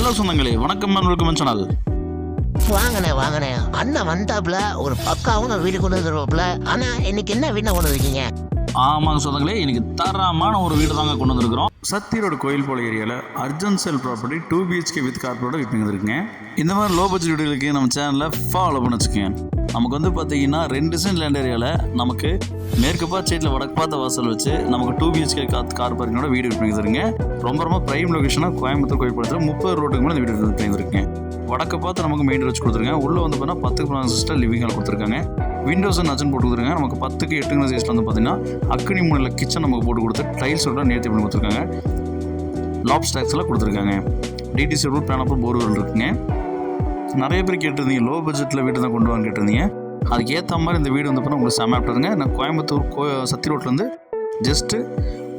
Hello சொந்தங்களே, வணக்கம் welcome channel. வாங்கண்ணே அண்ணன் வந்தாப்புல ஒரு பக்காவும் வீடு கொண்டு வந்துருவாப்புல. ஆனா இன்னைக்கு என்ன வீடு கொண்டு வந்திருக்கீங்க? ஆமாங்க சொந்தங்களே, இன்னைக்கு தரமான ஒரு வீடு தாங்க கொண்டு வந்திருக்கிறோம். சத்தி ரோடு கோயில்பாளையம் ஏரியாவில் urgent sale property 2 BHK with கார்போட விற்பனை இருக்குங்க. இந்த மாதிரி லோ பட்ஜெட் வீடுகளுக்கு நம்ம சேனலில் ஃபாலோ பண்ணி வச்சுக்கோங்க. நமக்கு வந்து பார்த்தீங்கன்னா 2 சென்ட் லேண்ட் ஏரியாவில் நமக்கு மேற்கு பார்த்த சைடில் வடக்கு பார்த்த வாசல் வச்சு நமக்கு 2 BHK கார் பார்க்கிங்கோட வீடு விற்பனை இருக்குங்க. ரொம்ப ப்ரைம் லொகேஷனாக கோயம்புத்தூர் கோயில்பாளையத்தில் 30 ரோட்டுக்கு மேலே இந்த வீடு விற்பனை இருக்குங்க. வடக்கு பார்த்து நமக்கு மெயின் ரோட் வச்சுருக்காங்க. உள்ளே வந்து பார்த்தீங்கன்னா 10 சிஸ்டர் லிவிங் ஹால் கொடுத்துருக்காங்க. விண்டோஸ் நச்சன் போட்டு கொடுத்துருக்காங்க. நமக்கு 10க்கு 8 சைஸில் வந்து பார்த்தீங்கன்னா அக்னி மூணில் கிச்சன் நமக்கு போட்டு கொடுத்து டைல்ஸோட நேர்த்தி பண்ணி கொடுத்துருக்காங்க. லாப் ஸ்டாக்ஸ் எல்லாம் கொடுத்துருக்காங்க. டிடிசி ரூட் பிளான் போர்வெல் இருக்குங்க. நிறைய பேர் கேட்டிருந்தீங்க லோ பட்ஜெட்டில் வீடு தான் கொண்டு வாங்க கேட்டிருந்தீங்க. அதுக்கு ஏற்ற மாதிரி இந்த வீடு வந்து பார்த்தீங்கன்னா உங்களுக்கு செம்ம ஆப்டாருங்க. நான் கோயம்புத்தூர் சத்தி ரோட்லேருந்து ஜஸ்ட்டு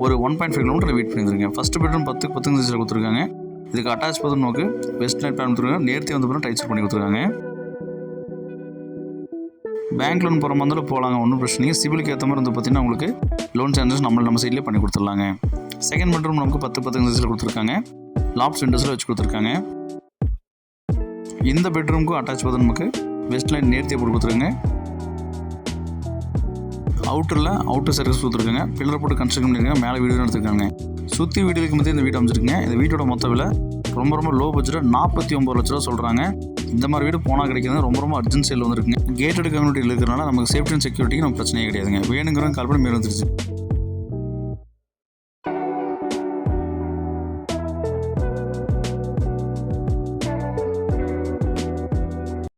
ஒரு 1.5 கிலோமீட்டர் வெயிட் பண்ணியிருக்கேன். ஃபஸ்ட்டு பெட்ரூம் 10 சைஸில் கொடுத்துருக்காங்க. இதுக்கு அட்டாச் பார்த்து நோக்கு வெஸ்ட் நைட் பிளான் கொடுத்துருக்காங்க. நேர்த்தி வந்து பார்த்தீங்கன்னா டைல்ஸ் பண்ணி கொடுத்துருக்காங்க. பேங்க் லோன் போகிற மாதிரி போகலாங்க, ஒன்றும் பிரச்சனை இல்லை. சிபிலுக்கு ஏற்ற மாதிரி வந்து பார்த்தீங்கன்னா உங்களுக்கு லோன் சார்ஜஸ் நம்ம சைட்லேயே பண்ணி கொடுத்துடலாங்க. செகண்ட் பெட்ரூம் நமக்கு 10 சைஸில் கொடுத்துருக்காங்க. லாப்ஸ் விண்டோஸில் வச்சு கொடுத்துருக்காங்க. இந்த பெட்ரூமுக்கும் அட்டாச் பார்த்து நமக்கு வெஸ்ட் லைன் நேர்த்தியை போட்டு கொடுத்துருங்க. அவுட்டர் சர்வீஸ் கொடுத்துருக்காங்க. பில்லர் போட்டு கன்ஸ்ட்ரக்ஷன் பண்ணியிருக்காங்க. மேலே வீடு எடுத்துருக்காங்க. சுற்றி வீடுகளுக்கு மத்திய இந்த வீடு அமைச்சிருக்குங்க. இந்த வீட்டோட மொத்த விலை ரொம்ப லோ பட்ஜெட்டாக 49 லட்ச ரூபா சொல்கிறாங்க. இந்த மாதிரி வீடு போனால் கிடைக்கிறது ரொம்ப அர்ஜென்ட் சேல் வந்துருக்குங்க. கேட்டட் கம்யூனிட்டியில் இருக்கிறனால நமக்கு சேஃப்டி அண்ட் செக்யூரிட்டிக்கு நம்ம பிரச்சனையே கிடையாதுங்க. வேணுங்கிறவங்க கால் பண்ணி மேலே வந்துருச்சு.